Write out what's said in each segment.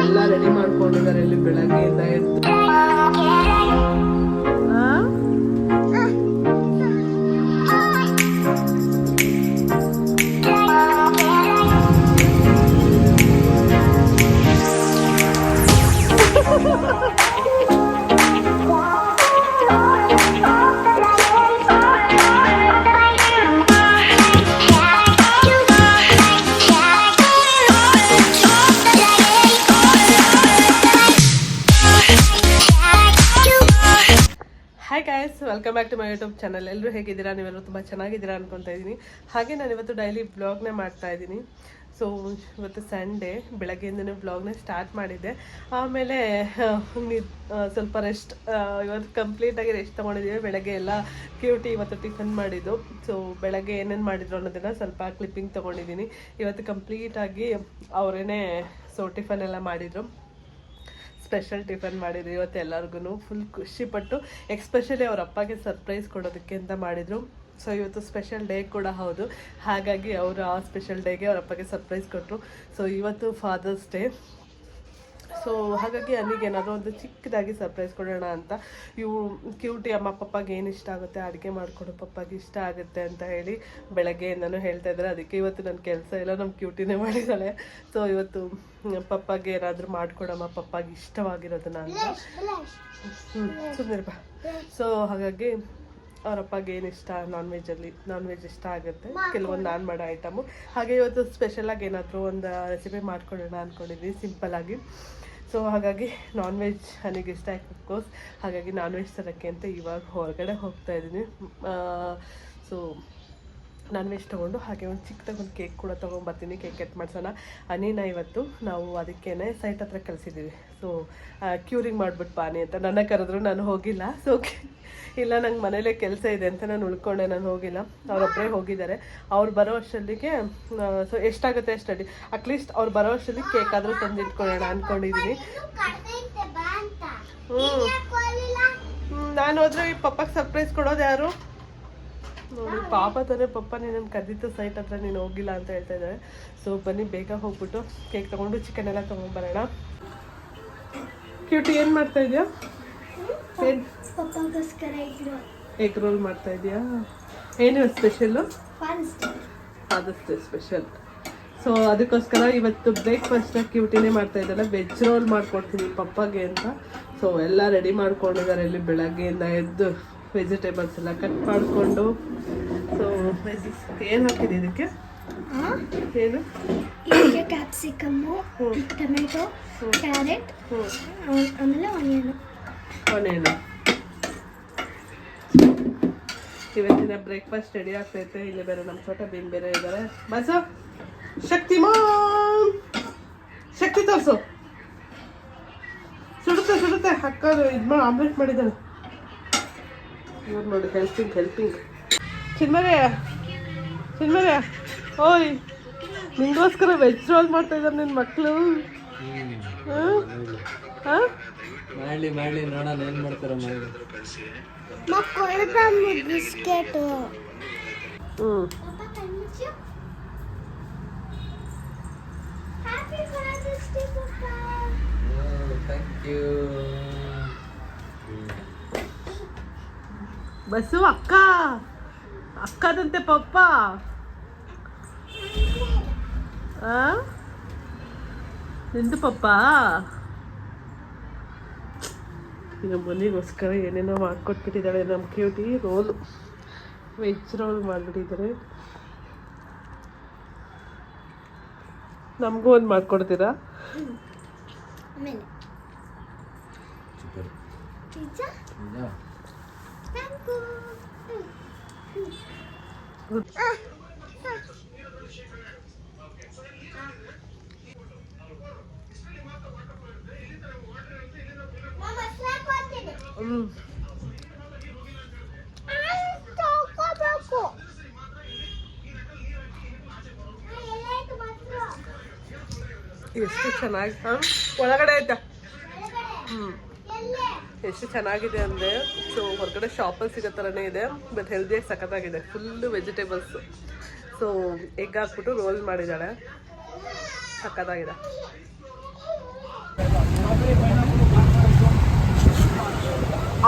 ಎಲ್ಲ ರೆಡಿ ಮಾಡ್ಕೊಂಡಿದ್ದಾರೆ ಇಲ್ಲಿ ಬೆಳಗ್ಗೆಯಿಂದ ಎದ್ದು. Hi guys, welcome back to my YouTube channel. ಎಲ್ಲರೂ ಹೇಗಿದ್ದೀರಾ? ನೀವೆಲ್ಲರೂ ತುಂಬ ಚೆನ್ನಾಗಿದ್ದೀರಾ ಅನ್ಕೊತಾ ಇದ್ದೀನಿ. ಹಾಗೆ ನಾನು ಇವತ್ತು ಡೈಲಿ ಬ್ಲಾಗ್ನೇ ಮಾಡ್ತಾ ಇದ್ದೀನಿ. ಸೊ ಇವತ್ತು ಸಂಡೇ, ಬೆಳಗ್ಗೆಯಿಂದನೇ ಬ್ಲಾಗ್ನ ಸ್ಟಾರ್ಟ್ ಮಾಡಿದ್ದೆ. ಆಮೇಲೆ ಸ್ವಲ್ಪ ರೆಸ್ಟ್, ಇವತ್ತು ಕಂಪ್ಲೀಟಾಗಿ ರೆಸ್ಟ್ ತೊಗೊಂಡಿದ್ದೀವಿ. ಬೆಳಗ್ಗೆ ಎಲ್ಲ ಕ್ಯೂಟಿ ಇವತ್ತು ಟಿಫನ್ ಮಾಡಿದ್ದು. ಸೊ ಬೆಳಗ್ಗೆ ಏನೇನು ಮಾಡಿದ್ರು ಅನ್ನೋದನ್ನು ಸ್ವಲ್ಪ ಕ್ಲಿಪ್ಪಿಂಗ್ ತೊಗೊಂಡಿದ್ದೀನಿ. ಇವತ್ತು ಕಂಪ್ಲೀಟಾಗಿ ಅವರೇನೆ ಟಿಫನ್ ಎಲ್ಲ ಮಾಡಿದರು. ಸ್ಪೆಷಲ್ ಟಿಫನ್ ಮಾಡಿದ್ರು ಇವತ್ತು ಎಲ್ಲರಿಗೂ. ಫುಲ್ ಖುಷಿಪಟ್ಟು, ಎಕ್ಸ್ಪೆಷಲಿ ಅವ್ರ ಅಪ್ಪಗೆ ಸರ್ಪ್ರೈಸ್ ಕೊಡೋದಕ್ಕೆ ಅಂತ ಮಾಡಿದರು. ಸೊ ಇವತ್ತು ಸ್ಪೆಷಲ್ ಡೇ ಕೂಡ ಹೌದು. ಹಾಗಾಗಿ ಅವರು ಆ ಸ್ಪೆಷಲ್ ಡೇಗೆ ಅವ್ರ ಅಪ್ಪಗೆ ಸರ್ಪ್ರೈಸ್ ಕೊಟ್ಟರು. ಸೊ ಇವತ್ತು ಫಾದರ್ಸ್ ಡೇ. ಸೊ ಹಾಗಾಗಿ ಏನಾದರೂ ಒಂದು ಚಿಕ್ಕದಾಗಿ ಸರ್ಪ್ರೈಸ್ ಕೊಡೋಣ ಅಂತ. ಇವು ಕ್ಯೂಟಿ ಅಮ್ಮ ಪಪ್ಪಾಗೆ ಏನು ಇಷ್ಟ ಆಗುತ್ತೆ ಅಡುಗೆ ಮಾಡಿಕೊಡು, ಪಪ್ಪಾಗೆ ಇಷ್ಟ ಆಗುತ್ತೆ ಅಂತ ಹೇಳಿ ಬೆಳಗ್ಗೆಯಿಂದನೂ ಹೇಳ್ತಾ ಇದ್ದಾರೆ. ಅದಕ್ಕೆ ಇವತ್ತು ನನ್ನ ಕೆಲಸ ಎಲ್ಲ ನಮ್ಮ ಕ್ಯೂಟಿನೇ ಮಾಡಿದ್ದಾಳೆ. ಸೊ ಇವತ್ತು ಪಪ್ಪಾಗೆ ಏನಾದರೂ ಮಾಡಿಕೊಡಮ್ಮ, ಪಪ್ಪಾಗೆ ಇಷ್ಟವಾಗಿರೋದನ್ನ ಅಂತ. ಸುಮ್ಮನೆ ಬಾ. ಸೊ ಹಾಗಾಗಿ ಅವರಪ್ಪಗೆ ಏನು ಇಷ್ಟ, ನಾನ್ ವೆಜ್ ಇಷ್ಟ ಆಗುತ್ತೆ. ಕೆಲವೊಂದು ನಾನು ಮಾಡೋ ಐಟಮು. ಹಾಗೆ ಇವತ್ತು ಸ್ಪೆಷಲಾಗಿ ಏನಾದರೂ ಒಂದು ರೆಸಿಪಿ ಮಾಡ್ಕೊಳ್ಳೋಣ ಅಂದ್ಕೊಂಡಿದ್ವಿ, ಸಿಂಪಲ್ಲಾಗಿ. ಸೊ ಹಾಗಾಗಿ ನಾನ್ ವೆಜ್ ನನಗೆ ಇಷ್ಟ ಆಯ್ತು. ಹಾಗಾಗಿ ನಾನ್ ವೆಜ್ ತರೋಕ್ಕೆ ಅಂತ ಇವಾಗ ಹೊರಗಡೆ ಹೋಗ್ತಾಯಿದ್ದೀನಿ. ಸೊ ನಾನ್ ವೆಜ್ ತೊಗೊಂಡು ಹಾಗೆ ಒಂದು ಚಿಕ್ಕದಾಗಿ ಒಂದು ಕೇಕ್ ಕೂಡ ತೊಗೊಂಬರ್ತೀನಿ. Cake cut ಮಾಡಿಸೋಣ. ಅನಿನ ಇವತ್ತು ನಾವು ಅದಕ್ಕೇ ಸೈಟ್ ಹತ್ರ ಕಳಿಸಿದ್ದೀವಿ. ಸೊ ಕ್ಯೂರಿಂಗ್ ಮಾಡಿಬಿಟ್ಟು ಬಾನಿ ಅಂತ ನನ್ನ ಕರೆದ್ರು, ನಾನು ಹೋಗಿಲ್ಲ. ಸೊ ಇಲ್ಲ, ನಂಗೆ ಮನೇಲೇ ಕೆಲಸ ಇದೆ ಅಂತ ನಾನು ಉಳ್ಕೊಂಡೆ, ನಾನು ಹೋಗಿಲ್ಲ. ಅವರೊಬ್ಬರೇ ಹೋಗಿದ್ದಾರೆ. ಅವ್ರು ಬರೋ ಅಷ್ಟೊತ್ತಿಗೆ ಸೊ ಎಷ್ಟಾಗುತ್ತೆ ಅಷ್ಟಡಿ, ಅಟ್ಲೀಸ್ಟ್ ಅವ್ರು ಬರೋ ಅಷ್ಟೊತ್ತಿಗೆ ಕೇಕ್ ಆದರೂ ತಂದಿಟ್ಕೊಳ್ಳೋಣ ಅಂದ್ಕೊಂಡಿದ್ದೀನಿ. ನಾನು ಹೋದ್ರೆ ಈ ಪಪ್ಪಗೆ ಸರ್ಪ್ರೈಸ್ ಕೊಡೋದು ಯಾರು ನೋಡಿ? ಪಾಪ ತಾನೇ ಪಪ್ಪ, ನೀನು ಕದ್ದಿತ್ತು ಸೈಟ್ ಹತ್ರ, ನೀನು ಹೋಗಿಲ್ಲ ಅಂತ ಹೇಳ್ತಾ ಇದ್ದಾರೆ. ಸೊ ಬನ್ನಿ ಬೇಗ ಹೋಗ್ಬಿಟ್ಟು ಕೇಕ್ ತೊಗೊಂಡು ಚಿಕನ್ ಎಲ್ಲ ತೊಗೊಂಡ್ಬರೋಣ. ಕ್ಯೂಟಿ ಏನು ಮಾಡ್ತಾ ಇದೆಯಾ? ಏನು ಎಗ್ ರೋಲ್ ಮಾಡ್ತಾ ಇದೆಯಾ? ಏನು special? Father's day special. So ಅದಕ್ಕೋಸ್ಕರ ಇವತ್ತು ಬ್ರೇಕ್ಫಾಸ್ಟ್ ಕ್ಯೂಟಿನೇ ಮಾಡ್ತಾ ಇದ್ದಲ್ಲ, ವೆಜ್ ರೋಲ್ ಮಾಡ್ಕೊಡ್ತೀನಿ ಪಪ್ಪಗೆ ಅಂತ. ಸೊ ಎಲ್ಲ ರೆಡಿ ಮಾಡ್ಕೊಂಡಿದ್ದಾರೆ ಇಲ್ಲಿ ಬೆಳಗ್ಗೆಯಿಂದ ಎದ್ದು. ವೆಜಿಟೇಬಲ್ಸ್ ಎಲ್ಲ ಕಟ್ ಮಾಡಿಕೊಂಡು. ಸೊ ಏನು ಹಾಕಿದೆ ಇದಕ್ಕೆ? ಏನು? ಕ್ಯಾಪ್ಸಿಕಮ್ಮು, ಟೊಮೆಟೊ, ಕ್ಯಾರೆಟ್, ಆಮೇಲೆ ಆನಿಯನು. ಇವತ್ತಿನ ಬ್ರೇಕ್ಫಾಸ್ಟ್ ರೆಡಿ ಆಗ್ತೈತೆ. ಇಲ್ಲಿ ಬೇರೆ ನಮ್ಮ ಛೋಟ ಬೀನ್ ಬೇರೆ ಇದ್ದಾರೆ. ಬಸು ಶಕ್ತಿ ತೋರಿಸು. ಸುಡುತ್ತೆ ಹಾಕೋದು. ಇದು ಮಾಡಿ ಆಮ್ಲೆಟ್ ಮಾಡಿದ್ದಾಳೆ ಇವ್ರು ನೋಡಿ. ಹೆಲ್ಪಿಂಗ್ ಚಿನ್ಮರ್ಯ ಓಯ್, ನಿಂಗೋಸ್ಕರ ವೆಜ್ ರೋಲ್ ಮಾಡ್ತಾ ಇದ್ದಾರೆ ನಿನ್ನ ಮಕ್ಕಳು. ಮಾಡಿ ನೋಡೋಣ ಏನು ಮಾಡ್ತಾರ. ಬಿಸ್ಕೆಟ್. Thank you. ಬಸ್ಸು ಅಕ್ಕದಂತೆ ಪಪ್ಪ. ನಿಂದು ಪಪ್ಪ ನಮ್ಮ ಮನೆಗೋಸ್ಕರ ಏನೇನೋ ಮಾಡಿಕೊಟ್ಬಿಟ್ಟಿದ್ದಾಳೆ ನಮ್ಮ ಕ್ಯೂಟಿ. ವೆಜ್ ರೋಲ್ ಮಾಡಿಬಿಟ್ಟಿದ್ದಾರೆ. ನಮಗೂ ಒಂದು ಮಾಡಿಕೊಡ್ತೀರಾ? ಎಷ್ಟು ಚೆನ್ನಾಗಿ ಒಳಗಡೆ ಆಯ್ತಾ? ಎಷ್ಟು ಚೆನ್ನಾಗಿದೆ ಅಂದರೆ, ಸೊ ಹೊರಗಡೆ ಶಾಪಲ್ಲಿ ಸಿಗೋ ಥರನೇ ಇದೆ, ಬಟ್ ಹೆಲ್ದಿಯಾಗಿ ಸಖತ್ತಾಗಿದೆ. Full vegetables. ಸೊ ಎಗ್ ಹಾಕ್ಬಿಟ್ಟು ರೋಲ್ ಮಾಡಿದ್ದಾಳೆ, ಸಖತ್ತಾಗಿದೆ.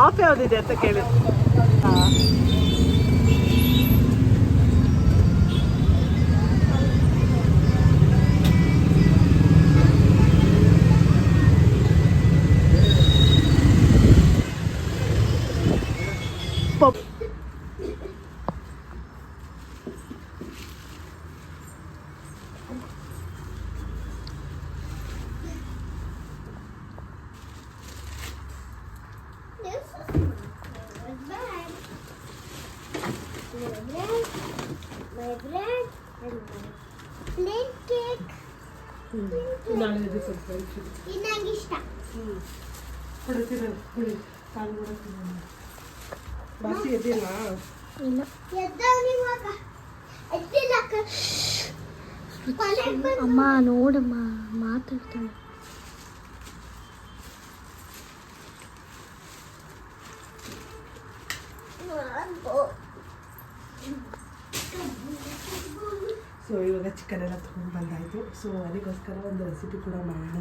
ಆಫ್ ಯಾವುದಿದೆ ಅಂತ ಕೇಳಿ. ಹಾಂ, puff My bread and my plain cake. ನಾಳೆ ಇದೆ ಸ್ವಲ್ಪ ಇದು ನಂಗೆ ಇಷ್ಟ. ಬಾಸಿ ಎದ್ದಿಲ್ಲ. ಇಲ್ಲ ಎದ್ದವನಿ ಮಗ ಎದ್ದಿಲ್ಲ ಅಮ್ಮ ನೋಡಮ್ಮ ಮಾತಾಡ್ತಾಳೆ. ಸೊ ಇವಾಗ ಚಿಕನ್ ಎಲ್ಲ ತೊಗೊಂಡು ಬಂದಾಯಿತು. ಸೊ ಅದಕ್ಕೋಸ್ಕರ ಒಂದು ರೆಸಿಪಿ ಕೂಡ ಮಾಡೋಣ.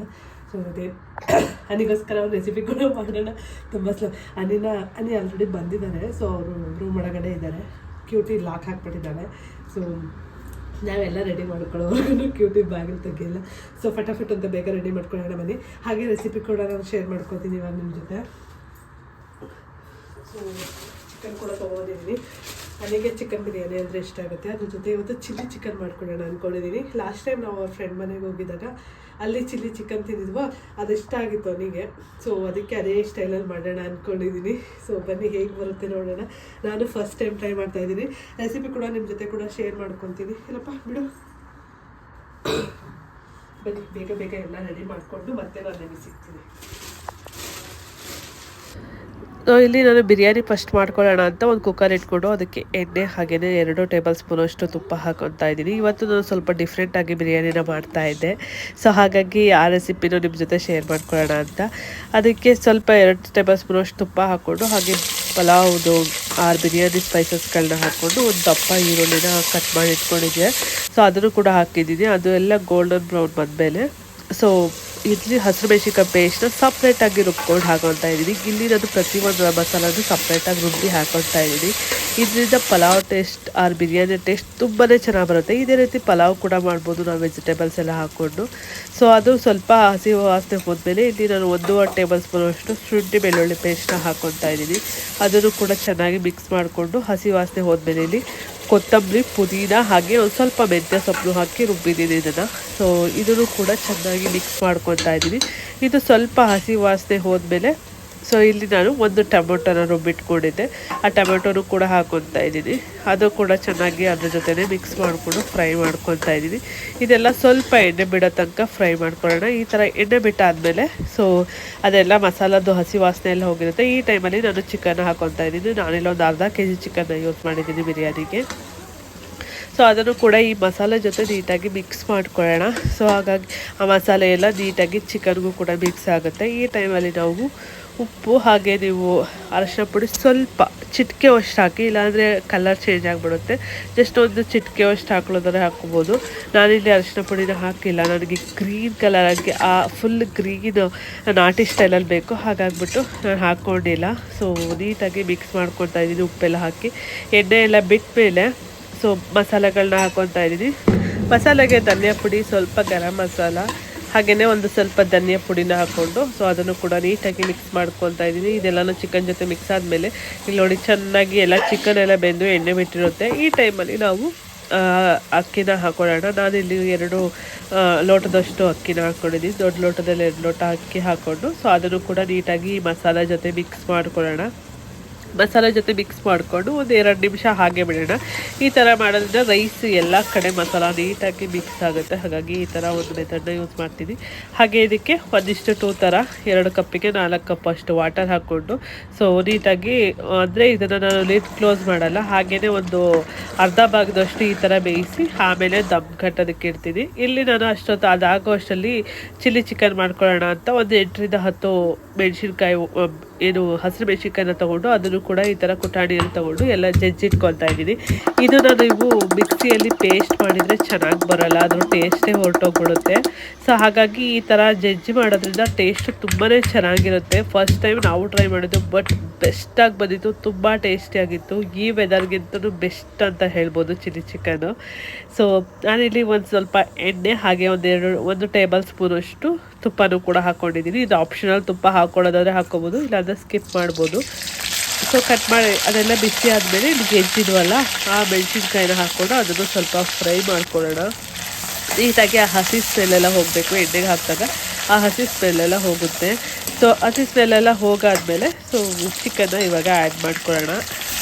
ಸೊ ಅದೇ ಅನಿಗೋಸ್ಕರ ಒಂದು ರೆಸಿಪಿ ಕೂಡ ಮಾಡೋಣ. ತುಂಬ ಅನಿ ಆಲ್ರೆಡಿ ಬಂದಿದ್ದಾರೆ. ಸೊ ಅವರು ರೂಮ್ ಒಳಗಡೆ ಇದ್ದಾರೆ. ಕ್ಯೂಟಿ ಲಾಕ್ ಹಾಕ್ಬಿಟ್ಟಿದ್ದಾಳೆ. ಸೊ ನಾವೆಲ್ಲ ರೆಡಿ ಮಾಡ್ಕೊಳ್ಳೋವರೆಗೂ ಕ್ಯೂಟಿ ಬಾಗಿಲು ತೆಗಿಲ್ಲ. ಸೊ ಫಟಾಫಟ್ ಅಂತ ಬೇಗ ರೆಡಿ ಮಾಡ್ಕೊಳ್ಳೋಣ ಬನ್ನಿ. ಹಾಗೆ ರೆಸಿಪಿ ಕೂಡ ನಾನು ಶೇರ್ ಮಾಡ್ಕೊತೀನಿ ಇವಾಗ ನಿಮ್ಮ ಜೊತೆ. ಸೊ ಚಿಕನ್ ಕೂಡ ತೊಗೊಂಡಿದ್ದೀನಿ. ನನಗೆ ಚಿಕನ್ ಬಿರಿಯಾನಿ ಅಂದರೆ ಇಷ್ಟ ಆಗುತ್ತೆ. ಅದ್ರ ಜೊತೆ ಇವತ್ತು ಚಿಲ್ಲಿ ಚಿಕನ್ ಮಾಡ್ಕೊಳ್ಳೋಣ ಅಂದ್ಕೊಂಡಿದ್ದೀನಿ. ಲಾಸ್ಟ್ ಟೈಮ್ ನಾವು ಅವ್ರ ಫ್ರೆಂಡ್ ಮನೆಗೆ ಹೋಗಿದ್ದಾಗ ಅಲ್ಲಿ ಚಿಲ್ಲಿ ಚಿಕನ್ ತಿಂದಿದ್ವೋ ಅದು ಇಷ್ಟ ಆಗಿತ್ತು ಅವನಿಗೆ. ಸೊ ಅದಕ್ಕೆ ಅದೇ ಸ್ಟೈಲಲ್ಲಿ ಮಾಡೋಣ ಅಂದ್ಕೊಂಡಿದ್ದೀನಿ. ಸೊ ಬನ್ನಿ ಹೇಗೆ ಬರುತ್ತೆ ನೋಡೋಣ. ನಾನು ಫಸ್ಟ್ ಟೈಮ್ ಟ್ರೈ ಮಾಡ್ತಾಯಿದ್ದೀನಿ. ರೆಸಿಪಿ ಕೂಡ ನಿಮ್ಮ ಜೊತೆ ಕೂಡ ಶೇರ್ ಮಾಡ್ಕೊತೀನಿ. ಇಲ್ಲಪ್ಪ ಬಿಡು. ಬನ್ನಿ ಬೇಗ ಬೇಗ ಎಲ್ಲ ರೆಡಿ ಮಾಡಿಕೊಂಡು ಮತ್ತೆ ನಾನು ನಿಮಗೆ ಸಿಗ್ತೀನಿ. ಇಲ್ಲಿ ನಾನು ಬಿರಿಯಾನಿ ಫಸ್ಟ್ ಮಾಡ್ಕೊಳ್ಳೋಣ ಅಂತ ಒಂದು ಕುಕ್ಕರ್ ಇಟ್ಕೊಂಡು ಅದಕ್ಕೆ ಎಣ್ಣೆ ಹಾಗೆಯೇ 2 ಟೇಬಲ್ ಸ್ಪೂನಷ್ಟು ತುಪ್ಪ ಹಾಕೊತಾ ಇದ್ದೀನಿ. ಇವತ್ತು ನಾನು ಸ್ವಲ್ಪ ಡಿಫ್ರೆಂಟಾಗಿ ಬಿರಿಯಾನಿನ ಮಾಡ್ತಾಯಿದ್ದೆ. ಸೊ ಹಾಗಾಗಿ ಆ ರೆಸಿಪಿನೂ ನಿಮ್ಮ ಜೊತೆ ಶೇರ್ ಮಾಡ್ಕೊಳ್ಳೋಣ ಅಂತ ಅದಕ್ಕೆ ಸ್ವಲ್ಪ 2 ಟೇಬಲ್ ಸ್ಪೂನಷ್ಟು ತುಪ್ಪ ಹಾಕ್ಕೊಂಡು ಹಾಗೆ ಪಲಾವ್ದು ಬಿರಿಯಾನಿ ಸ್ಪೈಸಸ್ಗಳನ್ನ ಹಾಕ್ಕೊಂಡು ಒಂದು ದಪ್ಪ ಈರುಳ್ಳಿನ ಕಟ್ ಮಾಡಿ ಇಟ್ಕೊಂಡಿದ್ದೆ. ಸೊ ಅದನ್ನು ಕೂಡ ಹಾಕಿದ್ದೀನಿ. ಅದು ಎಲ್ಲ ಗೋಲ್ಡನ್ ಬ್ರೌನ್ ಬಂದಮೇಲೆ ಸೊ ಇಲ್ಲಿ ಹಸಿರು ಮೆಣಸಿನ್ಕಾಯಿ ಪೇಸ್ಟ್ನ ಸಪ್ರೇಟಾಗಿ ರುಬ್ಕೊಂಡು ಹಾಕೊತಾ ಇದ್ದೀನಿ. ಇಲ್ಲಿ ನಾನು ಪ್ರತಿಯೊಂದು ಮಸಾಲನ್ನು ಸಪ್ರೇಟಾಗಿ ರುಬ್ಬಿ ಹಾಕೊತಾ ಇದ್ದೀನಿ. ಇದರಿಂದ ಪಲಾವ್ ಟೇಸ್ಟ್ ಬಿರಿಯಾನಿ ಟೇಸ್ಟ್ ತುಂಬಾ ಚೆನ್ನಾಗಿ ಬರುತ್ತೆ. ಇದೇ ರೀತಿ ಪಲಾವ್ ಕೂಡ ಮಾಡ್ಬೋದು ನಾವು ವೆಜಿಟೇಬಲ್ಸ್ ಎಲ್ಲ ಹಾಕ್ಕೊಂಡು. ಸೊ ಅದು ಸ್ವಲ್ಪ ಹಸಿ ವಾಸನೆ ಹೋದ್ಮೇಲೆ ಇಲ್ಲಿ ನಾನು 1.5 ಟೇಬಲ್ ಸ್ಪೂನಷ್ಟು ಶುಂಠಿ ಬೆಳ್ಳುಳ್ಳಿ ಪೇಸ್ಟ್ನ ಹಾಕ್ಕೊತಾ ಇದ್ದೀನಿ. ಅದನ್ನು ಕೂಡ ಚೆನ್ನಾಗಿ ಮಿಕ್ಸ್ ಮಾಡಿಕೊಂಡು ಹಸಿ ವಾಸನೆ ಹೋದ್ಮೇಲೆ ಇಲ್ಲಿ ಕೊತ್ತಂಬರಿ, ಪುದೀನ ಹಾಗೆ ಒಂದು ಸ್ವಲ್ಪ ಮೆಂತ್ಯ ಸೊಪ್ಪು ಹಾಕಿ ರುಬ್ಬಿದ್ದೀನಿ ಇದನ್ನು. ಸೊ ಇದನ್ನು ಕೂಡ ಚೆನ್ನಾಗಿ ಮಿಕ್ಸ್ ಮಾಡ್ಕೊತಾ ಇದ್ದೀನಿ. ಇದು ಸ್ವಲ್ಪ ಹಸಿ ವಾಸನೆ ಹೋದ್ಮೇಲೆ ಸೊ ಇಲ್ಲಿ ನಾನು ಒಂದು ಟೊಮೊಟೊನ ರುಬ್ಬಿಟ್ಕೊಂಡಿದ್ದೆ. ಆ ಟೊಮೆಟೊನು ಕೂಡ ಹಾಕ್ಕೊತಾ ಇದ್ದೀನಿ. ಅದು ಕೂಡ ಚೆನ್ನಾಗಿ ಅದ್ರ ಜೊತೆನೇ ಮಿಕ್ಸ್ ಮಾಡಿಕೊಂಡು ಫ್ರೈ ಮಾಡ್ಕೊತಾ ಇದ್ದೀನಿ. ಇದೆಲ್ಲ ಸ್ವಲ್ಪ ಎಣ್ಣೆ ಬಿಡೋ ತನಕ ಫ್ರೈ ಮಾಡ್ಕೊಳ್ಳೋಣ. ಈ ಥರ ಎಣ್ಣೆ ಬಿಟ್ಟಾದಮೇಲೆ ಸೊ ಅದೆಲ್ಲ ಮಸಾಲದ್ದು ಹಸಿ ವಾಸನೆ ಎಲ್ಲ ಹೋಗಿರುತ್ತೆ. ಈ ಟೈಮಲ್ಲಿ ನಾನು ಚಿಕನ್ ಹಾಕ್ಕೊತಾ ಇದ್ದೀನಿ. ನಾನೆಲ್ಲ ಒಂದು ಅರ್ಧ kg ಚಿಕನ್ನ ಯೂಸ್ ಮಾಡಿದ್ದೀನಿ ಬಿರಿಯಾನಿಗೆ. ಸೊ ಅದನ್ನು ಕೂಡ ಈ ಮಸಾಲೆ ಜೊತೆ ನೀಟಾಗಿ ಮಿಕ್ಸ್ ಮಾಡ್ಕೊಳ್ಳೋಣ. ಸೊ ಹಾಗಾಗಿ ಆ ಮಸಾಲೆ ಎಲ್ಲ ನೀಟಾಗಿ ಚಿಕನ್ಗೂ ಕೂಡ ಮಿಕ್ಸ್ ಆಗುತ್ತೆ. ಈ ಟೈಮಲ್ಲಿ ನಾವು ಉಪ್ಪು ಹಾಗೆ ನೀವು ಅರಶಿನ ಪುಡಿ ಸ್ವಲ್ಪ ಚಿಟಿಕೆ ಅಷ್ಟು ಹಾಕಿ, ಇಲ್ಲಾಂದರೆ ಕಲರ್ ಚೇಂಜ್ ಆಗಿಬಿಡುತ್ತೆ. ಜಸ್ಟ್ ಒಂದು ಚಿಟಿಕೆ ಅಷ್ಟು ಹಾಕೊಳ್ಳೋದಾದ್ರೆ ಹಾಕ್ಕೋಬೋದು. ನಾನಿಲ್ಲಿ ಅರಶಿನ ಪುಡಿನ ಹಾಕಿಲ್ಲ. ನನಗೆ ಗ್ರೀನ್ ಕಲರಾಗಿ ಫುಲ್ ಗ್ರೀನ್ ನಾಟಿ ಸ್ಟೈಲಲ್ಲಿ ಬೇಕು. ಹಾಗಾಗಿಬಿಟ್ಟು ನಾನು ಹಾಕ್ಕೊಂಡಿಲ್ಲ. ಸೊ ನೀಟಾಗಿ ಮಿಕ್ಸ್ ಮಾಡ್ಕೊತಾ ಇದ್ದೀನಿ ಉಪ್ಪೆಲ್ಲ ಹಾಕಿ. ಎಣ್ಣೆ ಎಲ್ಲ ಬಿಟ್ಟ ಮೇಲೆ ಸೊ ಮಸಾಲೆಗಳನ್ನ ಹಾಕ್ಕೊತಾ ಇದ್ದೀನಿ. ಮಸಾಲೆಗೆ ಧನಿಯಾ ಪುಡಿ, ಸ್ವಲ್ಪ ಗರಂ ಮಸಾಲ ಹಾಗೆಯೇ ಒಂದು ಸ್ವಲ್ಪ ಧನಿಯಾ ಪುಡಿನ ಹಾಕ್ಕೊಂಡು ಸೊ ಅದನ್ನು ಕೂಡ ನೀಟಾಗಿ ಮಿಕ್ಸ್ ಮಾಡ್ಕೊತಾ ಇದ್ದೀನಿ. ಇದೆಲ್ಲನೂ ಚಿಕನ್ ಜೊತೆ ಮಿಕ್ಸ್ ಆದಮೇಲೆ ಇಲ್ಲಿ ನೋಡಿ ಚೆನ್ನಾಗಿ ಎಲ್ಲ ಚಿಕನ್ ಎಲ್ಲ ಬೆಂದು ಎಣ್ಣೆ ಬಿಟ್ಟಿರುತ್ತೆ. ಈ ಟೈಮಲ್ಲಿ ನಾವು ಅಕ್ಕಿನ ಹಾಕೊಳ್ಳೋಣ. ನಾನಿಲ್ಲಿ 2 ಲೋಟದಷ್ಟು ಅಕ್ಕಿನ ಹಾಕ್ಕೊಂಡಿದ್ದೀನಿ. ದೊಡ್ಡ ಲೋಟದಲ್ಲಿ 2 ಲೋಟ ಅಕ್ಕಿ ಹಾಕ್ಕೊಂಡು ಸೊ ಅದನ್ನು ಕೂಡ ನೀಟಾಗಿ ಮಸಾಲೆ ಜೊತೆ ಮಿಕ್ಸ್ ಮಾಡ್ಕೊಳ್ಳೋಣ. ಮಸಾಲೆ ಜೊತೆ ಮಿಕ್ಸ್ ಮಾಡಿಕೊಂಡು ಒಂದು 2 ನಿಮಿಷ ಹಾಗೆ ಬಿಡೋಣ. ಈ ಥರ ಮಾಡೋದ್ರಿಂದ ರೈಸ್ ಎಲ್ಲ ಕಡೆ ಮಸಾಲ ನೀಟಾಗಿ ಮಿಕ್ಸ್ ಆಗುತ್ತೆ. ಹಾಗಾಗಿ ಈ ಥರ ಒಂದು ಮೆಥಡ್ನ ಯೂಸ್ ಮಾಡ್ತೀನಿ. ಹಾಗೆ ಇದಕ್ಕೆ ಒಂದಿಷ್ಟು 2 ಥರ 2 ಕಪ್ಪಿಗೆ 4 ಕಪ್ ಅಷ್ಟು ವಾಟರ್ ಹಾಕ್ಕೊಂಡು ಸೊ ನೀಟಾಗಿ ಅಂದರೆ ಇದನ್ನು ನಾನು ಲಿಡ್ ಕ್ಲೋಸ್ ಮಾಡಲ್ಲ, ಹಾಗೆಯೇ ಒಂದು ಅರ್ಧ ಭಾಗದಷ್ಟು ಈ ಥರ ಬೇಯಿಸಿ ಆಮೇಲೆ ದಮ್ ಕಟ್ಟೋದಕ್ಕೆ ಇಡ್ತೀನಿ. ಇಲ್ಲಿ ನಾನು ಅಷ್ಟೊತ್ತು ಅದಾಗೋ ಅಷ್ಟರಲ್ಲಿ ಚಿಲ್ಲಿ ಚಿಕನ್ ಮಾಡ್ಕೊಳ್ಳೋಣ ಅಂತ ಒಂದು 8 ರಿಂದ 10 ಮೆಣಸಿನ್ಕಾಯಿ ಏನು ಹಸಿರು ಮೆಣಸಿನ್ಕಾಯಿನ ತೊಗೊಂಡು ಅದನ್ನು ಕೂಡ ಈ ಥರ ಕುಟಾಣಿಯಲ್ಲಿ ತೊಗೊಂಡು ಎಲ್ಲ ಜಜ್ಜಿಟ್ಕೊತಾ ಇದ್ದೀನಿ. ಇದನ್ನು ನೀವು ಮಿಕ್ಸಿಯಲ್ಲಿ ಪೇಸ್ಟ್ ಮಾಡಿದರೆ ಚೆನ್ನಾಗಿ ಬರೋಲ್ಲ, ಅದ್ರ ಟೇಸ್ಟೇ ಹೊರಟೋಗ್ಬಿಡುತ್ತೆ. ಸೊ ಹಾಗಾಗಿ ಈ ಥರ ಜಜ್ಜಿ ಮಾಡೋದ್ರಿಂದ ಟೇಸ್ಟ್ ತುಂಬಾ ಚೆನ್ನಾಗಿರುತ್ತೆ. ಫಸ್ಟ್ ಟೈಮ್ ನಾವು ಟ್ರೈ ಮಾಡಿದ್ದು, ಬಟ್ ಬೆಸ್ಟಾಗಿ ಬಂದಿತ್ತು, ತುಂಬ ಟೇಸ್ಟಿಯಾಗಿತ್ತು. ಈ ವೆದರ್ಗಿಂತಲೂ ಬೆಸ್ಟ್ ಅಂತ ಹೇಳ್ಬೋದು ಚಿಲ್ಲಿ ಚಿಕನ್ನು. ಸೊ ನಾನಿಲ್ಲಿ ಒಂದು ಸ್ವಲ್ಪ ಎಣ್ಣೆ ಹಾಗೆ ಒಂದು ಟೇಬಲ್ ಸ್ಪೂನಷ್ಟು ತುಪ್ಪನೂ ಕೂಡ ಹಾಕ್ಕೊಂಡಿದ್ದೀನಿ. ಇದು ಆಪ್ಷನಲ್, ತುಪ್ಪ ಹಾಕ್ಕೊಳ್ಳೋದಾದರೆ ಹಾಕ್ಕೊಬೋದು, ಇಲ್ಲಾಂದರೆ ಸ್ಕಿಪ್ ಮಾಡ್ಬೋದು. ಸೊ ಕಟ್ ಮಾಡಿ ಅದೆಲ್ಲ ಬಿಸಿ ಆದಮೇಲೆ ಗೆಜ್ಜಿದ್ವಲ್ಲ ಆ ಮೆಣಸಿನ್ಕಾಯಿನ ಹಾಕ್ಕೊಂಡು ಅದನ್ನು ಸ್ವಲ್ಪ ಫ್ರೈ ಮಾಡ್ಕೊಳ್ಳೋಣ. ನೀಟಾಗಿ ಆ ಹಸಿ ಸ್ಮೆಲ್ಲೆಲ್ಲ ಹೋಗಬೇಕು. ಎಣ್ಣೆಗೆ ಹಾಕಿದಾಗ ಆ ಹಸಿ ಸ್ಮೆಲ್ಲೆಲ್ಲ ಹೋಗುತ್ತೆ. ಸೊ ಹಸಿ ಸ್ಮೆಲ್ಲೆಲ್ಲ ಹೋಗಾದ್ಮೇಲೆ ಸೊ ಚಿಕನ್ನ ಇವಾಗ ಆ್ಯಡ್ ಮಾಡ್ಕೊಳ್ಳೋಣ.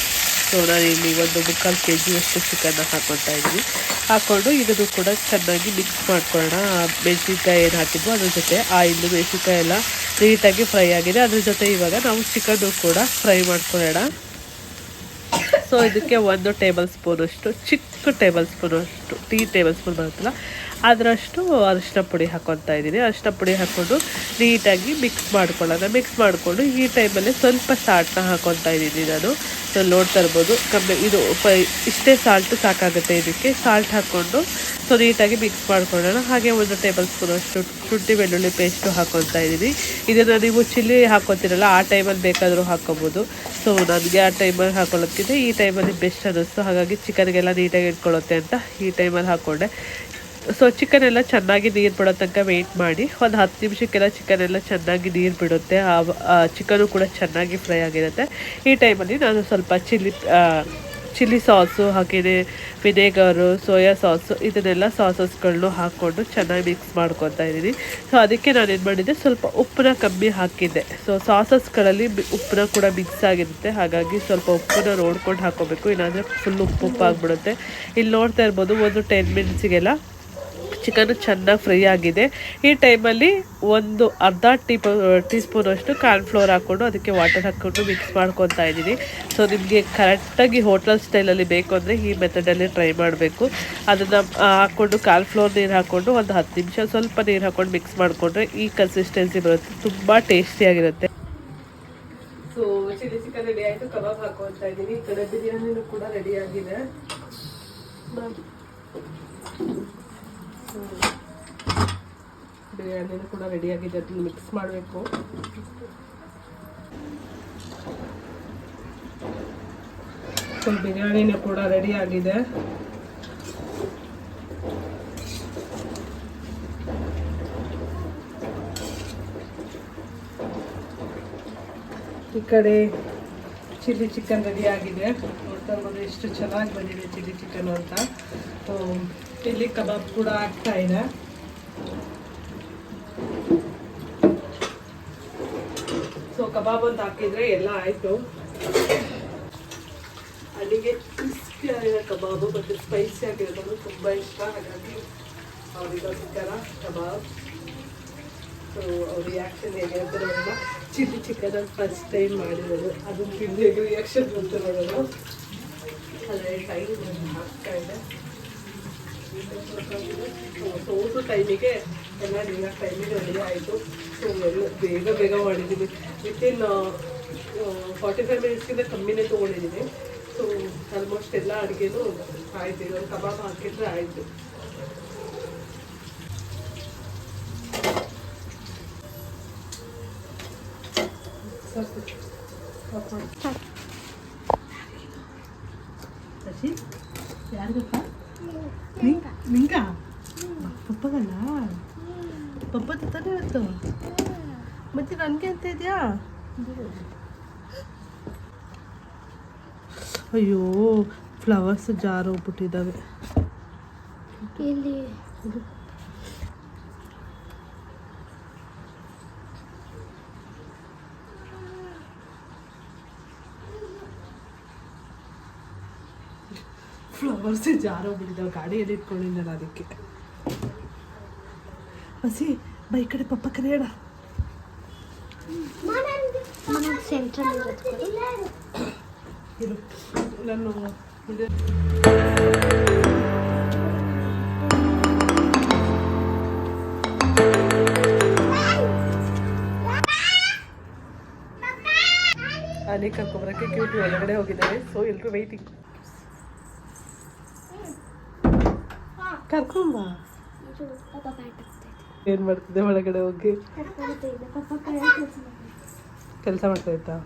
ಸೊ ನಾನು ಇಲ್ಲಿ 1.25 kg ಚಿಕನ್ನ ಹಾಕ್ಕೊತಾ ಇದ್ದೀನಿ. ಹಾಕ್ಕೊಂಡು ಇದನ್ನು ಕೂಡ ಚೆನ್ನಾಗಿ ಮಿಕ್ಸ್ ಮಾಡ್ಕೊಳ್ಳೋಣ. ಮೆಣಸಿನ್ಕಾಯಿ ಏನು ಹಾಕಿದ್ವು ಅದ್ರ ಜೊತೆ ಆಯಿಲು ಮೆಣಸಿನ್ಕಾಯಿ ಎಲ್ಲ ನೀಟಾಗಿ ಫ್ರೈ ಆಗಿದೆ. ಅದ್ರ ಜೊತೆ ಇವಾಗ ನಾವು ಚಿಕನ್ನು ಕೂಡ ಫ್ರೈ ಮಾಡ್ಕೊಳ್ಳೋಣ. ಸೊ ಇದಕ್ಕೆ 1 ಟೇಬಲ್ ಸ್ಪೂನಷ್ಟು, ಚಿಕ್ಕ ಟೇಬಲ್ ಸ್ಪೂನಷ್ಟು, ಟೀ ಟೇಬಲ್ ಸ್ಪೂನ್ ಬರುತ್ತಲ್ಲ ಅದರಷ್ಟು ಅರಿಶಿನ ಪುಡಿ ಹಾಕ್ಕೊತಾ ಇದ್ದೀನಿ. ಅರಿಶಿನ ಪುಡಿ ಹಾಕ್ಕೊಂಡು ನೀಟಾಗಿ ಮಿಕ್ಸ್ ಮಾಡ್ಕೊಳ್ಳೋಣ. ಮಿಕ್ಸ್ ಮಾಡಿಕೊಂಡು ಈ ಟೈಮಲ್ಲಿ ಸ್ವಲ್ಪ ಸಾಲ್ಟನ್ನ ಹಾಕ್ಕೊತಾ ಇದ್ದೀನಿ ನಾನು. ಸೊ ನೋಡ್ತಾ ಇರ್ಬೋದು ಇದು ಇಷ್ಟೇ ಸಾಲ್ಟು ಸಾಕಾಗುತ್ತೆ ಇದಕ್ಕೆ. ಸಾಲ್ಟ್ ಹಾಕ್ಕೊಂಡು ಸೊ ನೀಟಾಗಿ ಮಿಕ್ಸ್ ಮಾಡ್ಕೊಳ್ಳೋಣ. ಹಾಗೆ 1 ಟೇಬಲ್ ಸ್ಪೂನಷ್ಟು ಶುಂಠಿ ಬೆಳ್ಳುಳ್ಳಿ ಪೇಸ್ಟು ಹಾಕ್ಕೊತಾ ಇದ್ದೀನಿ. ಇದನ್ನು ನೀವು ಚಿಲ್ಲಿ ಹಾಕ್ಕೊತೀರಲ್ಲ ಆ ಟೈಮಲ್ಲಿ ಬೇಕಾದರೂ ಹಾಕ್ಕೊಬೋದು. ಸೊ ನನಗೆ ಆ ಟೈಮಲ್ಲಿ ಹಾಕೊಳ್ಳೋದಕ್ಕಿಂತ ಈ ಟೈಮಲ್ಲಿ ಬೆಸ್ಟ್ ಅನ್ನಿಸ್ತು. ಹಾಗಾಗಿ ಚಿಕನ್ಗೆಲ್ಲ ನೀಟಾಗಿ ಇಟ್ಕೊಳ್ಳುತ್ತೆ ಅಂತ ಈ ಟೈಮಲ್ಲಿ ಹಾಕ್ಕೊಂಡೆ. ಸೊ ಚಿಕನ್ ಎಲ್ಲ ಚೆನ್ನಾಗಿ ನೀರು ಬಿಡೋ ತನಕ ವೆಯ್ಟ್ ಮಾಡಿ. ಒಂದು 10 ನಿಮಿಷಕ್ಕೆಲ್ಲ ಚಿಕನ್ ಎಲ್ಲ ಚೆನ್ನಾಗಿ ನೀರು ಬಿಡುತ್ತೆ. ಚಿಕನು ಕೂಡ ಚೆನ್ನಾಗಿ ಫ್ರೈ ಆಗಿರುತ್ತೆ. ಈ ಟೈಮಲ್ಲಿ ನಾನು ಸ್ವಲ್ಪ ಚಿಲ್ಲಿ ಸಾಸು ಹಾಗೆಯೇ ವಿನೆಗರು, ಸೋಯಾ ಸಾಸು ಇದನ್ನೆಲ್ಲ ಸಾಸಸ್ಗಳನ್ನೂ ಹಾಕ್ಕೊಂಡು ಚೆನ್ನಾಗಿ ಮಿಕ್ಸ್ ಮಾಡ್ಕೊತಾ ಇದ್ದೀನಿ. ಸೊ ಅದಕ್ಕೆ ನಾನೇನು ಮಾಡಿದ್ದೆ, ಸ್ವಲ್ಪ ಉಪ್ಪನ್ನ ಕಮ್ಮಿ ಹಾಕಿದ್ದೆ. ಸೊ ಸಾಸಸ್ಗಳಲ್ಲಿ ಉಪ್ಪನ್ನ ಕೂಡ ಮಿಕ್ಸ್ ಆಗಿರುತ್ತೆ. ಹಾಗಾಗಿ ಸ್ವಲ್ಪ ಉಪ್ಪನ್ನ ನೋಡ್ಕೊಂಡು ಹಾಕ್ಕೋಬೇಕು, ಇಲ್ಲಾಂದರೆ ಫುಲ್ ಉಪ್ಪು ಆಗಿಬಿಡುತ್ತೆ. ಇಲ್ಲಿ ನೋಡ್ತಾ ಇರ್ಬೋದು ಒಂದು 10 ಮಿನಿಟ್ಸಿಗೆಲ್ಲ ಚಿಕನ್ ಚೆನ್ನಾಗಿ ಫ್ರೈ ಆಗಿದೆ. ಈ ಟೈಮಲ್ಲಿ ಅರ್ಧ ಟೀ ಸ್ಪೂನಷ್ಟು ಕಾರ್ನ್ಫ್ಲೋರ್ ಹಾಕ್ಕೊಂಡು ಅದಕ್ಕೆ ವಾಟರ್ ಹಾಕ್ಕೊಂಡು ಮಿಕ್ಸ್ ಮಾಡ್ಕೊತಾ ಇದ್ದೀನಿ. ಸೊ ನಿಮಗೆ ಕರೆಕ್ಟಾಗಿ ಹೋಟೆಲ್ ಸ್ಟೈಲಲ್ಲಿ ಬೇಕು ಅಂದರೆ ಈ ಮೆಥಡಲ್ಲಿ ಟ್ರೈ ಮಾಡಬೇಕು. ಅದನ್ನು ಹಾಕ್ಕೊಂಡು ಕಾರ್ನ್ಫ್ಲೋರ್ ನೀರು ಹಾಕ್ಕೊಂಡು ಒಂದು 10 ನಿಮಿಷ ಸ್ವಲ್ಪ ನೀರು ಹಾಕ್ಕೊಂಡು ಮಿಕ್ಸ್ ಮಾಡಿಕೊಂಡ್ರೆ ಈ ಕನ್ಸಿಸ್ಟೆನ್ಸಿ ಬರುತ್ತೆ, ತುಂಬ ಟೇಸ್ಟಿಯಾಗಿರುತ್ತೆ. ಸೊ ಚಿಲ್ಲಿ ಚಿಕನ್ ರೆಡಿ ಆಯಿತು. ಕಬಾಬ್ ಹಾಕ್ಕೊತಾ ಇದ್ದೀನಿ. ಈ ಕಡೆ ಬಿರಿಯಾನಿನೂ ಕೂಡ ರೆಡಿ ಆಗಿದೆ. ಬಿರಿಯಾನಿನೂ ಕೂಡ ರೆಡಿಯಾಗಿದೆ, ಅದನ್ನು ಮಿಕ್ಸ್ ಮಾಡಬೇಕು. ಸೊ ಬಿರಿಯಾನಿನೂ ಕೂಡ ರೆಡಿಯಾಗಿದೆ. ಈ ಕಡೆ ಚಿಲ್ಲಿ ಚಿಕನ್ ರೆಡಿಯಾಗಿದೆ. ನೋಡ್ತಾ ಇರ್ಬೋದು ಎಷ್ಟು ಚೆನ್ನಾಗಿ ಬಂದಿದೆ ಚಿಲ್ಲಿ ಚಿಕನ್ ಅಂತ. ಇಲ್ಲಿ ಕಬಾಬ್ ಕೂಡ ಆಗ್ತಾ ಇದೆ. ಸೊ ಕಬಾಬ್ ಅಂತ ಹಾಕಿದ್ರೆ ಎಲ್ಲ ಆಯಿತು. ಅಲ್ಲಿಗೆ ಕ್ರಿಸ್ಪಿ ಆಗಿರೋ ಕಬಾಬು ಮತ್ತು ಸ್ಪೈಸಿ ಆಗಿರೋದು ತುಂಬ ಇಷ್ಟ. ಹಾಗಾಗಿ ಅವರಿಗೋಸ್ಕರ ಕಬಾಬ್. ಸೊ ಅವ್ರ ರಿಯಾಕ್ಷನ್ ಹೇಗಿರುತ್ತೆ ನೋಡೋಣ. ಚಿಲ್ಲಿ ಚಿಕನ್ ಅಂತ ಫಸ್ಟ್ ಟೈಮ್ ಮಾಡಿರೋದು, ಅದನ್ನು ತಿಂದು ರಿಯಾಕ್ಷನ್ ಬಂತು ನೋಡೋಣ. ಅದೇ ಟೈಮ್ ಆಗ್ತಾ ಇದೆ. ಸೊ ಊಟ ಟೈಮಿಗೆ ಎಲ್ಲ ಡಿನ್ನರ್ ಟೈಮಿಗೆ ರೆಡಿ ಆಯಿತು. ಸೊ ಎಲ್ಲ ಬೇಗ ಮಾಡಿದ್ದೀನಿ. ವಿತಿನ್ 45 ಮಿನಿಟ್ಸ್ಗಿಂತ ಕಮ್ಮಿನೇ ತೊಗೊಂಡಿದ್ದೀನಿ. ಸೊ ಆಲ್ಮೋಸ್ಟ್ ಎಲ್ಲ ಅಡುಗೆನೂ ಆಯಿತು. ಇದೊಂದು ಕಬಾಬ್ ಹಾಕಿದ್ರೆ ಆಯಿತು. ಶಶಿ ಯಾರು ಗೊತ್ತಾ? ನಿಂಗ ಪಪ್ಪಗಲ್ಲ, ಪಪ್ಪ ತಾನೇ ಇವತ್ತು. ಮತ್ತೆ ನನಗೆ ಅಂತ ಇದೆಯಾ? ಅಯ್ಯೋ ಫ್ಲವರ್ಸ್ ಜಾರ್ ಹೋಗ್ಬಿಟ್ಟಿದ್ದಾವೆ. ಫ್ಲವರ್ಸ್ ಜಾರೋಗ್ಬಿಟ್ಟಿದ್ದಾವೆ. ಗಾಡಿಯಲ್ಲಿ ಇಟ್ಕೊಂಡಿದ್ದಲ್ಲ ಅದಕ್ಕೆ. ಹಸಿ ಬೈ ಕಡೆ ಪಪ್ಪ ಕರೆಯೋಣ. ಇರು ನಾನು ಅನಿ ಕರ್ಕೊಂಬರಕ್ಕೆ ಕ್ಯೂಟಿ ಒಳಗಡೆ ಹೋಗಿದ್ದಾರೆ. ಸೊ ಎಲ್ಲರೂ ವೆಯ್ಟಿಂಗ್. ಕರ್ಕೊಂಬ. ಇದು ಪಾಪ ಬ್ಯಾಟ್ ಆಗ್ತೈತೆ. ಏನು ಮಾಡ್ತಿದ್ದೆ ಒಳಗಡೆ ಹೋಗಿ? ಕರ್ಕೊಂಡ್ತಾ ಇದೆ. ಪಾಪ ಕೈ ಕೆಲಸ ಮಾಡ್ತಾ ಇತ್ತಾ?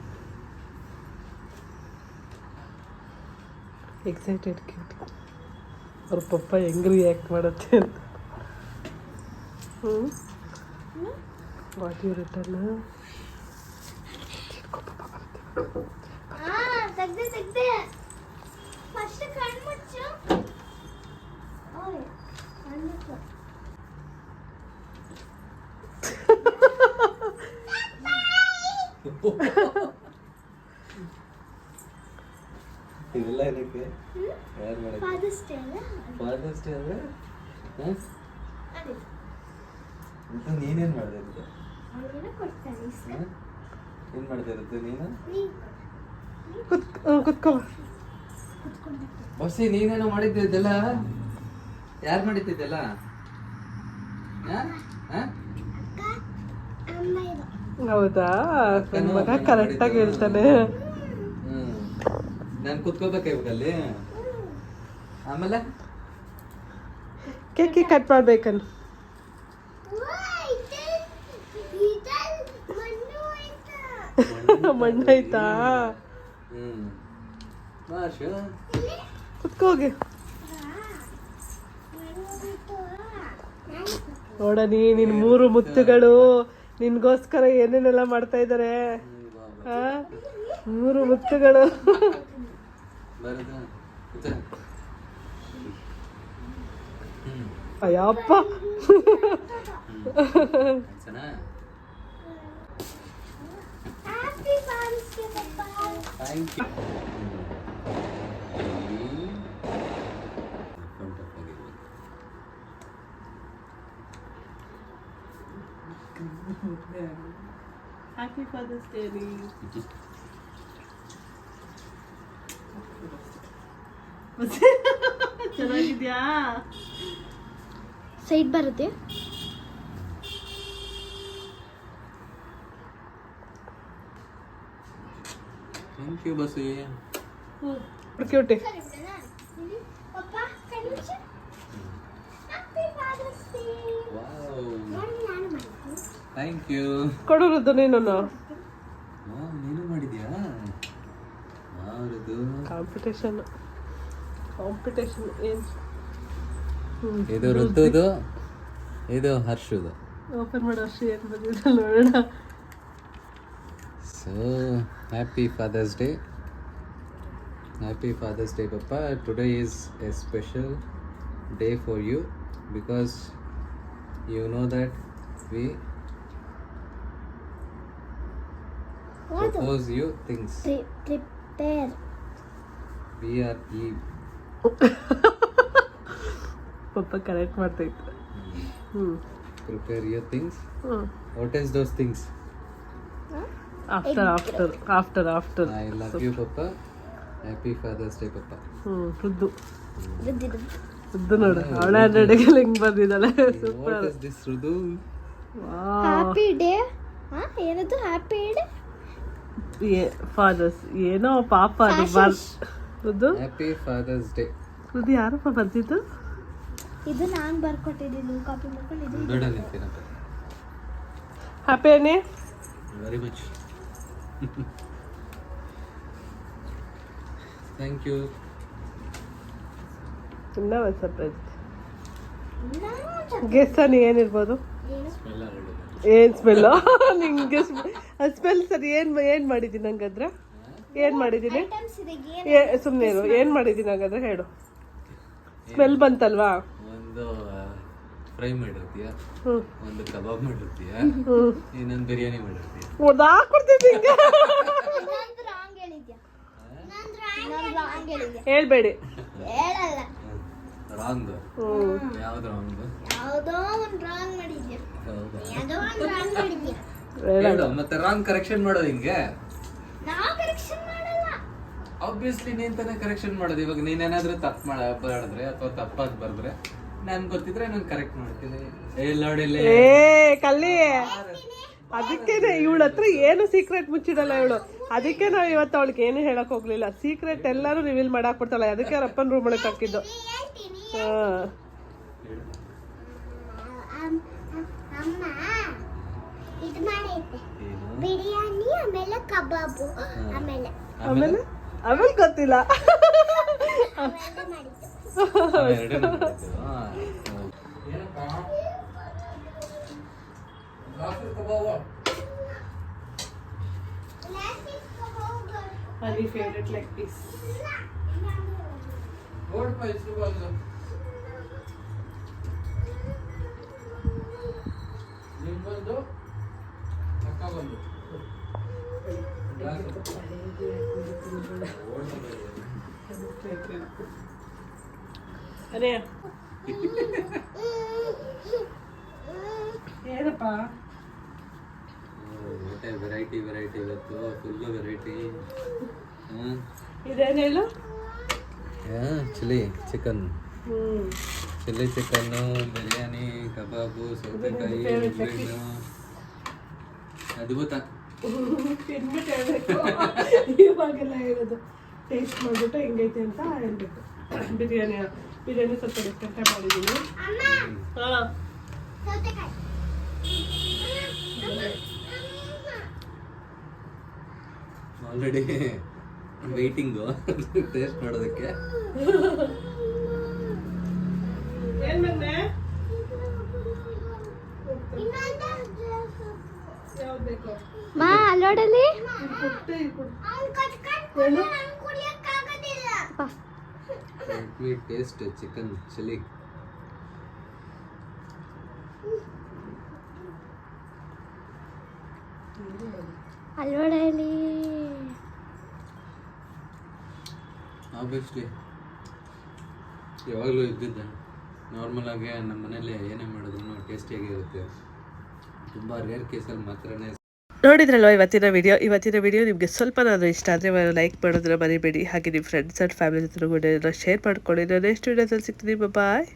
Excited cutie. ಅವ್ರ ಪಪ್ಪ ಹೆಂಗ್ ರಿಯಾಕ್ಟ್ ಮಾಡುತ್ತೆ ಅಂತ. What you return? ತೆಗ್ದೆ ಫಸ್ಟ್ ಕಣ್ಮುಚ್ಚು. ಓಯ್ ಕಣ್ಮುಚ್ಚು. ಇದೆಲ್ಲ ಏನಕ್ಕೆ ಯಾರು ಮಾಡಕ್ಕೆ? ಫಾದರ್ಸ್ ಡೇ ಅಲ್ಲ ಫಾದರ್ಸ್ ಡೇ ಅಂದರೆ ಅದೇ ಅಂತ ನೀನೇನು ಮಾಡ್ದೆ ಇರುತ್ತೆ? ಅವಳಿಗೆ ಕೊಡ್ತಾನೆ ಸರ್. ಏನು ಮಾಡ್ದೆ ಇರುತ್ತೆ ನೀನು? ಕುತ್ಕೋ. ಬಸ್ಸಿ ನೀನೇನೋ ಮಾಡಿದ್ದೆ ಇದೆಲ್ಲ? ಯಾರು ಮಾಡಿದ್ದಿದ್ದೆಲ್ಲ? ಅಮ್ಮ ಇದು ಹೌದಾ? ನನ್ನ ಮಗ ಕರೆಕ್ಟಾಗಿ ಹೇಳ್ತಾನೆ. ನಾನು ಕುತ್ಕೋಬೇಕಾ ಇವಾಗಲ್ಲಿ? ಆಮೇಲೆ ಕೇಕ್ ಕಟ್ ಮಾಡ್ಬೇಕನ್. ಮಣ್ಣಾಯ್ತಾ? ಕುತ್ಕೋಗಿ ನೋಡನಿ ನಿನ್ 3 ಮುತ್ತುಗಳು ನಿನ್ಗೋಸ್ಕರ ಏನೇನೆಲ್ಲ ಮಾಡ್ತಾ ಇದ್ದಾರೆ. 3 ಮುತ್ತುಗಳು. ಅಯ್ಯಪ್ಪ. ಹ್ಯಾಪಿ ಫಾದರ್ಸ್ ಡೇ ಪಪ್ಪ. Thank you. Happy fathers Day ರೀ. ಚೆನ್ನಾಗಿದ್ಯಾ? ಸೈಡ್ ಬರುತ್ತೆ. ಥ್ಯಾಂಕ್ ಯು ಬಸ್ಸಿ. ಕ್ಯೂಟಿ. ಪಪ್ಪ ಕಣ್ಮುಚ್ಚು. Happy fathers Day. ವಾವ್, ನೋಡಿ ನಾನು ಮಾಡಿದ್ದು. Thank you. ಕೊಡೋದು ನೀನು. ನೀನು ಮಾಡಿದ್ಯಾ? ಯಾರದು? ಕಾಂಪಿಟೇಷನ್ ಏನು? ಇದು ಋತುದು, ಇದು ಹರ್ಷದು. ಓಪನ್ ಮಾಡೋ ಅಷ್ಟು ಏನು ಬಂದಿದೆ ನೋಡೋಣ. So happy fathers day. Happy fathers day papa. Today is a special day for you because you know that we propose you things. Prepare. We are Eve. ಪಪ್ಪ ಕರೆಕ್ಟ್ ಮಾಡ್ತಾ ಇತ್ತು. Prepare your things. What is those things? After I love you Papa. Happy Father's Day Papa. ರುದ್ದು ನೋಡು ಅವಳ ಅಡಿಗೆಲ್ಲ ಹಿಂಗ್ ಬಂದಿದ್ದಾಳೆ. Super. What is this Rudu? Happy day. ಏನದು ಹ್ಯಾಪಿ ಡೇ? ಫಾದರ್ಸ್ ಏನೋ ಪಾಪ ಅದು ರುದ್ದು. Happy Father's Day. ರುದ್ದು ಯಾರಪ್ಪ ಬರ್ತಿದ್ದು? ಇದು ನಾನು ಬರ್ಕೊಟ್ಟಿದ್ದೀನಿ, ಕಾಪಿ ಮಾಡ್ಕೊಂಡಿದ್ದೀನಿ. ಬೇಡ ನಿಂತೇನಪ್ಪ. ಹ್ಯಾಪಿ ಅನ್ನಿ. Very much. Thank you. ಇನ್ನ ಒಂದು ಸರ್ಪ್ರೈಸ್. ಗೆಸ್ ಅನ್ನಿ ಏನಿರ್ಬೋದು? Smell already. ಏನು ಸ್ಮೆಲ್ಲು? ನಿಂಗೆ ಸ್ಮೆಲ್ ಸರಿ. ಏನು ಮಾಡಿದ್ದೀನಿ ಹಂಗಾದ್ರೆ? ಏನು ಮಾಡಿದ್ದೀನಿ? ಸುಮ್ಮನೆ ಇರು. ಏನು ಮಾಡಿದ್ದೀನಿ ಹಂಗಾದ್ರೆ ಹೇಳು. ಸ್ಮೆಲ್ ಬಂತಲ್ವಾ? ಒಂದು ಫ್ರೈ ಮಾಡಿರ್ತೀಯ, ಒಂದು ಕಬಾಬ್ ಮಾಡಿರ್ತೀಯ, ಇನ್ನೊಂದು ಬಿರಿಯಾನಿ ಮಾಡಿರ್ತೀಯ. ಕೊಡ್ತಿದ್ದೆ ಹೇಳ್ಬೇಡಿ. ಹೇಳಲ್ಲ. ರಾಂಗ್. ಯಾವ್ದು ರಾಂಗ್? ಯಾವುದೋ ಒಂದು ರಾಂಗ್ ಮಾಡಿದ್ಯಾ. ಯಾವುದೋ ಒಂದು ರಾಂಗ್ ಮಾಡಿದ್ಯಾ. ಹೇಳು ಮತ್ತೆ ರಾಂಗ್ ಕರೆಕ್ಷನ್ ಮಾಡೋದು ಹಿಂಗೆ? ನಾವು ಕರೆಕ್ಷನ್ ಮಾಡಲ್ಲ. ಆಬ್ವಿಯಸ್ಲಿ ನೀನ್ ತಾನೇ ಕರೆಕ್ಷನ್ ಮಾಡೋದು. ಇವಾಗ ನೀನೇನಾದ್ರೂ ತಪ್ಪು ಮಾಡಿದ್ರೆ ಅಥವಾ ತಪ್ಪಾಗಿ ಬರ್ದ್ರೆ ನನ್ ಗೊತ್ತಿದ್ರೆ ನಾನು ಕರೆಕ್ಟ್ ಮಾಡ್ತೀನಿ. ನೋಡಿಲ್ಲ ಕಲ್ಲಿ ಅದಕ್ಕೇನೆ ಇವಳ ಹತ್ರ ಏನು ಸೀಕ್ರೆಟ್ ಮುಚ್ಚಿಡಲ್ಲ ಇವಳು. ಅದಕ್ಕೆ ನಾವು ಇವತ್ತು ಅವಳಿಗೆ ಏನು ಹೇಳಕ್ ಹೋಗ್ಲಿಲ್ಲ, ಸೀಕ್ರೆಟ್ ಎಲ್ಲರೂ ರಿವೀಲ್ ಮಾಡಾಕ್ಬಿಡ್ತಾಳೆ. ಅದಕ್ಕೆ ಅವ್ರ ಅಪ್ಪನ ರೂಮ್ ಒಳಗೆ ಹಾಕಿದ್ದು. ಹಾಂ ಅಮ್ಮ ಇದು ಮಾಡೈತೆ ಬಿರಿಯಾನಿ, ಆಮೇಲೆ ಕಬಾಬು, ಆಮೇಲೆ ಆಮೇಲೆ ಆಮೇಲೆ ಗೊತ್ತಿಲ್ಲ. ಅವೆಲ್ಲ ಮಾಡಿದ್ದು. ಹನಿ ಫೇವ್ರೆಟ್ ಲೆಗ್ ಪೀಸ್. ಅದೇ ಏನಪ್ಪ ವೆರೈಟಿ ಇವತ್ತು ಫುಲ್ಲು ವೆರೈಟಿ. ಇದೇನು ಹೇಳು? ಚಿಲ್ಲಿ ಚಿಕನ್, ಹ್ಞೂ ಚಿಲ್ಲಿ ಚಿಕನ್ನು, ಬಿರಿಯಾನಿ, ಕಬಾಬು, ಸೌತೆಕಾಯಿ, ಉಳ್ಳಿಹಣ್ಣು, ಅದ್ಭುತ. ತಿನ್ಬಿಟ್ಟು ಹೇಳ್ಬೇಕು. ಇವಾಗೆಲ್ಲ ಹೇಳೋದು ಟೇಸ್ಟ್ ಮಾಡಿಬಿಟ್ಟು ಹೆಂಗೈತೆ ಅಂತ ಹೇಳ್ಬೇಕು. ಬಿರಿಯಾನಿ ಸ್ವಲ್ಪ ಡಿಫ್ರೆಂಟಾಗಿ ಮಾಡಿದ್ದೀನಿ. ಹಾಂ ಸೌತೆಕಾಯಿ. ಆಲ್ರೆಡಿ ವೆಯ್ಟಿಂಗು ಟೇಸ್ಟ್ ಮಾಡೋದಕ್ಕೆ. ಏನು ಬಂದೆ? ಯಾವ್ದು ಬೇಕು? ಮಾ ಅಲ್ಲೋಡಲಿ ಕೊಟ್ಟೆ let me taste chicken chilli. ಅಲ್ಲೋಡಲಿ. ಆಬ್ವಿಯಸ್ಲಿ ಯಾವಾಗಲೂ ಇದ್ದಿದ್ದೆ. ನಾರ್ಮಲಾಗಿ ನಮ್ಮ ಮನೇಲಿ ಏನೇ ಮಾಡಿದ್ರು ಟೇಸ್ಟಿಯಾಗಿರುತ್ತೆ. ತುಂಬ ರೇರ್ ಕೇಸಲ್ಲಿ ಮಾತ್ರನೇ. ನೋಡಿದ್ರಲ್ವ ಇವತ್ತಿನ ವಿಡಿಯೋ ನಿಮಗೆ ಸ್ವಲ್ಪನಾದರೂ ಇಷ್ಟ ಆದರೆ ಲೈಕ್ ಮಾಡೋದನ್ನ ಮರಿಬೇಡಿ. ಹಾಗೆ ನಿಮ್ಮ ಫ್ರೆಂಡ್ಸ್ ಆ್ಯಂಡ್ ಫ್ಯಾಮಿಲಿ ಜೊತೆ ಕೂಡ ಶೇರ್ ಮಾಡ್ಕೊಳ್ಳಿ. ನಾನು ನೆಕ್ಸ್ಟ್ ವಿಡಿಯೋದಲ್ಲಿ ಸಿಗ್ತೀನಿ. ಬಾಯ್.